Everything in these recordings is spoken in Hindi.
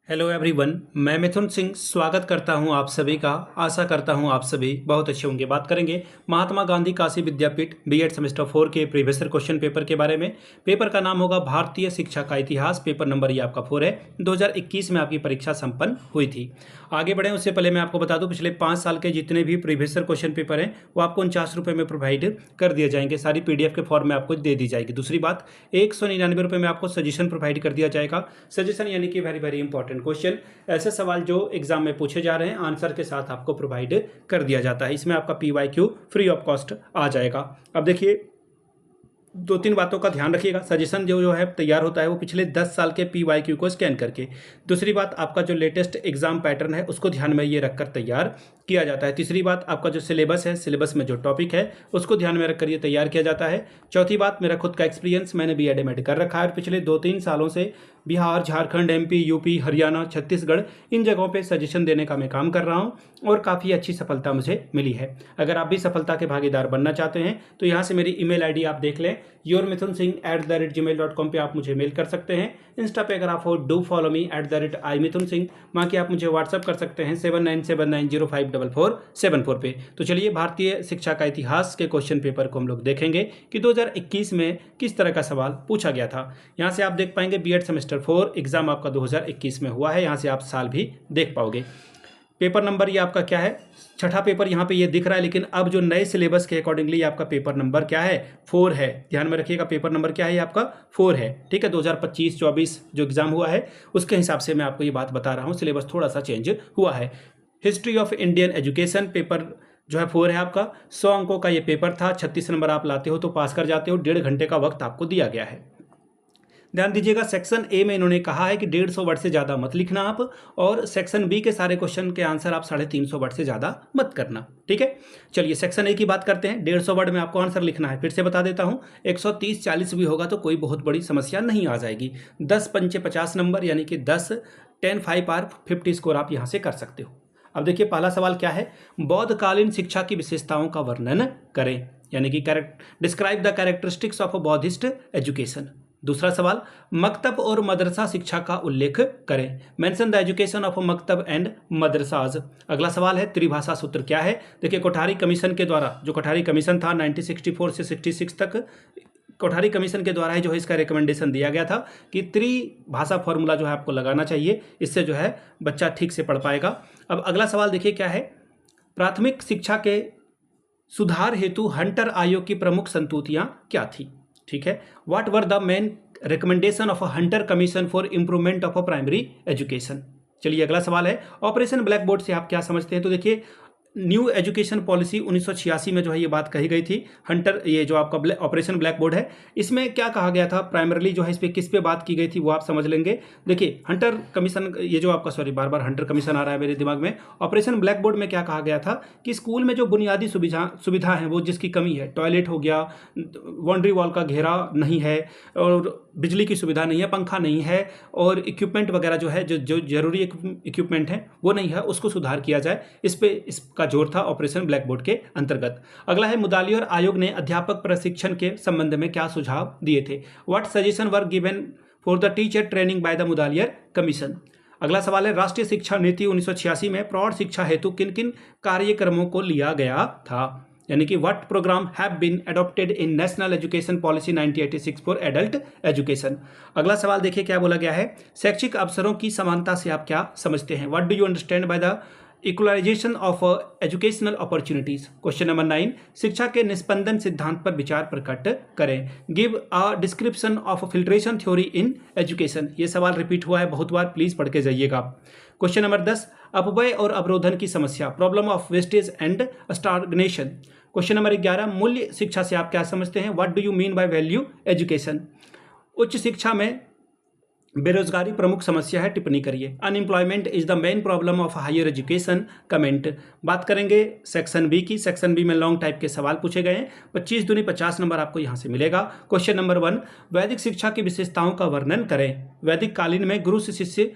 हेलो एवरीवन, मैं मिथुन सिंह स्वागत करता हूं आप सभी का। आशा करता हूं आप सभी बहुत अच्छे होंगे। बात करेंगे महात्मा गांधी काशी विद्यापीठ बीएड सेमेस्टर 4 के प्रीवियस क्वेश्चन पेपर के बारे में। पेपर का नाम होगा भारतीय शिक्षा का इतिहास। पेपर नंबर ये आपका 4 है। 2021 में आपकी परीक्षा संपन्न हुई थी। आगे बढ़ें उससे पहले मैं आपको बता दूं, पिछले 5 साल के जितने भी प्रीवियस क्वेश्चन पेपर हैं वो आपको 49 रुपये में प्रोवाइड कर दिए जाएंगे। सारी पीडीएफ के फॉर्म में आपको दे दी जाएगी। दूसरी बात, 199 रुपये में आपको सजेशन प्रोवाइड कर दिया जाएगा। सजेशन यानी कि वेरी वेरी इंपॉर्टेंट क्वेश्चन, ऐसे सवाल जो एग्जाम में पूछे जा रहे हैं आंसर के साथ आपको प्रोवाइड कर दिया जाता है। इसमें आपका PYQ फ्री ऑफ कॉस्ट आ जाएगा। अब देखिए, दो तीन बातों का ध्यान रखिएगा। सजेशन जो जो है तैयार होता है वो पिछले 10 साल के PYQ को स्कैन करके। दूसरी बात, आपका जो लेटेस्ट एग्जाम पैटर्न है उसको ध्यान में ये रखकर तैयार किया जाता है। तीसरी बात, आपका जो सिलेबस है, सिलेबस में जो टॉपिक है उसको ध्यान में रखकर ये तैयार किया जाता है। चौथी बात, मेरा खुद का एक्सपीरियंस, मैंने BEd एमएड कर रखा है और पिछले 2-3 सालों से बिहार, झारखंड, MP, UP, हरियाणा, छत्तीसगढ़ इन जगहों पे सजेशन देने का मैं काम कर रहा हूं और काफ़ी अच्छी सफलता मुझे मिली है। अगर आप भी सफलता के भागीदार बनना चाहते हैं तो यहाँ से मेरी email ID आप देख लें, yourmithunsingh@gmail.com पे आप मुझे मेल कर सकते हैं। इंस्टा पे अगर आप हो डू फॉलो मी @imithunsingh, वहाँ की आप मुझे व्हाट्सअप कर सकते हैं 7979054474 पे। तो चलिए, भारतीय शिक्षा का इतिहास के क्वेश्चन पेपर को हम लोग देखेंगे कि 2021 में किस तरह का सवाल पूछा गया था। यहाँ से आप देख पाएंगे BEd सेमेस्टर 4 एग्जाम आपका 2021 में हुआ है। यहाँ से आप साल भी देख पाओगे। पेपर नंबर ये आपका क्या है, छठा पेपर यहाँ पे ये दिख रहा है, लेकिन अब जो नए सिलेबस के अकॉर्डिंगली आपका पेपर नंबर क्या है, 4 है। ध्यान में रखिएगा, पेपर नंबर क्या है, ये आपका 4 है। ठीक है, 2025-24 जो एग्जाम हुआ है उसके हिसाब से मैं आपको ये बात बता रहा हूँ। सिलेबस थोड़ा सा चेंज हुआ है। History of Indian education paper जो है 4 है आपका। 100 अंकों का ये पेपर था। 36 नंबर आप लाते हो तो पास कर जाते हो। 1.5 घंटे का वक्त आपको दिया गया है। ध्यान दीजिएगा, सेक्शन ए में इन्होंने कहा है कि 150 वर्ड से ज़्यादा मत लिखना आप, और सेक्शन बी के सारे क्वेश्चन के आंसर आप 350 वर्ड से ज़्यादा मत करना। ठीक है, चलिए सेक्शन ए की बात करते हैं। 150 वर्ड में आपको आंसर लिखना है। फिर से बता देता हूँ, 130-40 भी होगा तो कोई बहुत बड़ी समस्या नहीं आ जाएगी। 10×5 = 50 नंबर, यानी कि 10 10 5 आर 50 स्कोर आप यहाँ से कर सकते हो। अब देखिए, पहला सवाल क्या है, बौद्धकालीन शिक्षा की विशेषताओं का वर्णन करें, यानी कि describe the characteristics of a Buddhist education. दूसरा सवाल, मकतब और मदरसा शिक्षा का उल्लेख करें, mention the education of maktab and madrasas. अगला सवाल है, त्रिभाषा सूत्र क्या है। देखिए, कोठारी कमीशन के द्वारा, जो कोठारी कमीशन था 1964 से 66 तक, कोठारी कमीशन के द्वारा ही जो है इसका रिकमेंडेशन दिया गया था कि त्रिभाषा फॉर्मूला जो है आपको लगाना चाहिए। इससे जो है बच्चा ठीक से पढ़ पाएगा। अब अगला सवाल देखिए क्या है, प्राथमिक शिक्षा के सुधार हेतु हंटर आयोग की प्रमुख संतुतियां क्या थी। ठीक है, what were the main recommendation of a Hunter commission for improvement of a primary education. चलिए अगला सवाल है, ऑपरेशन ब्लैक बोर्ड से आप क्या समझते हैं। तो देखिए, न्यू एजुकेशन पॉलिसी 1986 में जो है ये बात कही गई थी। हंटर, ये जो आपका ऑपरेशन ब्लैक बोर्ड है, इसमें क्या कहा गया था प्राइमरली, जो है इस पर किस पे बात की गई थी वो आप समझ लेंगे। देखिए, हंटर कमीशन, ये जो आपका, सॉरी बार बार हंटर कमीशन आ रहा है मेरे दिमाग में। ऑपरेशन ब्लैक बोर्ड में क्या कहा गया था कि स्कूल में जो बुनियादी सुविधा है वो जिसकी कमी है, टॉयलेट हो गया, बाउंड्री वॉल का घेरा नहीं है, और बिजली की सुविधा नहीं है, पंखा नहीं है, और इक्विपमेंट वगैरह जो है, जो जरूरी इक्विपमेंट है वो नहीं है, उसको सुधार किया जाए। इस पे इसका जोर था ऑपरेशन ब्लैक बोर्ड के अंतर्गत। अगला है, मुदालियर आयोग ने अध्यापक प्रशिक्षण के संबंध में क्या सुझाव दिए थे। What suggestion were given for the teacher training by the Mudaliar commission. अगला सवाल है, राष्ट्रीय शिक्षा नीति 1986 में प्रौढ़ शिक्षा हेतु किन किन कार्यक्रमों को लिया गया था, यानी कि what program have been adopted in national education policy 1986 for adult education. अगला सवाल देखिए क्या बोला गया है, शैक्षिक अवसरों की समानता से आप क्या समझते हैं। What do you understand by the equalisation of educational opportunities. Question number 9, शिक्षा के निस्पंदन सिद्धांत पर विचार प्रकट करें। Give a description of filtration theory in education. ये सवाल रिपीट हुआ है बहुत बार, प्लीज पढ़ के जाइएगा। क्वेश्चन नंबर 10, अपव्यय और अवरोधन की समस्या, problem of wastage and stagnation. Question number 11, मूल्य शिक्षा से आप क्या समझते हैं। What do you mean by value education. उच्च शिक्षा में बेरोजगारी प्रमुख समस्या है, टिप्पणी करिए। Unemployment is the main problem of higher education, comment. बात करेंगे सेक्शन बी की। सेक्शन बी में लॉन्ग टाइप के सवाल पूछे गए हैं। 25 दूनी 50 नंबर आपको यहाँ से मिलेगा। क्वेश्चन नंबर 1, वैदिक शिक्षा की विशेषताओं का वर्णन करें। वैदिक कालीन में गुरु से शिष्य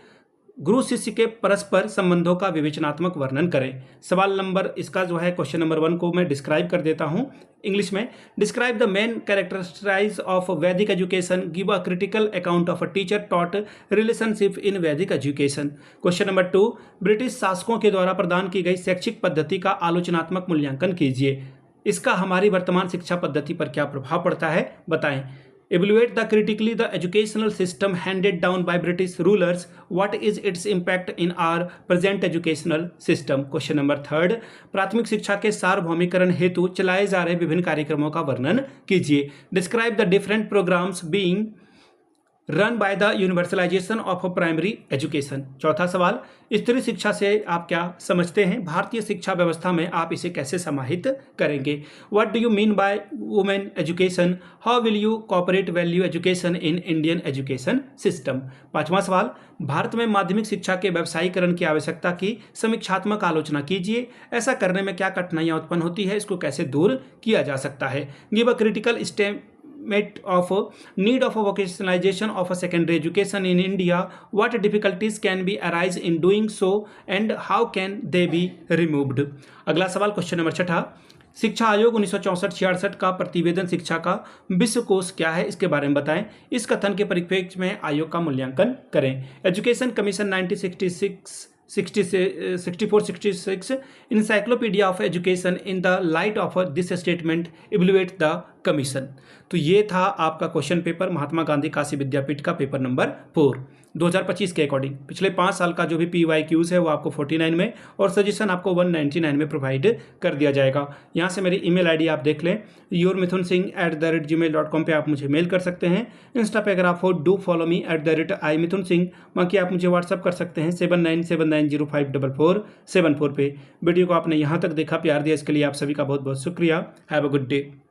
गुरु शिष्य के परस्पर संबंधों का विवेचनात्मक वर्णन करें। सवाल नंबर इसका जो है क्वेश्चन नंबर 1 को मैं डिस्क्राइब कर देता हूं इंग्लिश में। Describe the main characteristics of Vedic education, give a critical account of a teacher taught relationship in Vedic education. Question number 2, British शासकों के द्वारा प्रदान की गई शैक्षिक पद्धति का आलोचनात्मक मूल्यांकन कीजिए, इसका हमारी वर्तमान शिक्षा पद्धति पर क्या प्रभाव पड़ता है, बताएं। Evaluate the critically the educational system handed down by British rulers. What is its impact in our present educational system? Question number 3, प्राथमिक शिक्षा के सार्वभौमिकरण हेतु चलाए जा रहे विभिन्न कार्यक्रमों का वर्णन कीजिए। Describe the different programs being run by the universalization of primary education. चौथा सवाल, स्त्री शिक्षा से आप क्या समझते हैं, भारतीय शिक्षा व्यवस्था में आप इसे कैसे समाहित करेंगे। What do you mean by women education, how will you corporate value education in Indian education system. पांचवा सवाल, भारत में माध्यमिक शिक्षा के व्यवसायीकरण की आवश्यकता की समीक्षात्मक आलोचना कीजिए, ऐसा करने में क्या कठिनाइयां उत्पन्न होती है, इसको कैसे दूर किया जा सकता है। Give a critical of need of a vocationalization of a secondary education in India. What difficulties can be arise in doing so and how can they be removed? अगला सवाल क्वेश्चन नंबर 6, शिक्षा आयोग 1964-66 का प्रतिवेदन शिक्षा का विश्व कोश क्या है, इसके बारे में बताएं। इस कथन के परिप्रेक्ष्य में आयोग का मूल्यांकन करें। Education commission 1964-66 encyclopedia of education in the light of this statement evaluate the commission. तो ये था आपका क्वेश्चन पेपर महात्मा गांधी काशी विद्यापीठ का पेपर नंबर 4 2025 के अकॉर्डिंग। पिछले 5 साल का जो भी PYQs है वो आपको 49 में और सजेशन आपको 199 में प्रोवाइड कर दिया जाएगा। यहाँ से मेरी email ID आप देख लें, yourmithunsingh@gmail.com पे आप मुझे मेल कर सकते हैं। इंस्टा पे अगर आप हो डू फॉलो मी @imithunsingh, बाकी आप मुझे व्हाट्सअप कर सकते हैं 7979054474 पे। वीडियो को आपने यहाँ तक देखा, प्यार दिया, इसके लिए आप सभी का बहुत बहुत शुक्रिया। Have a good day.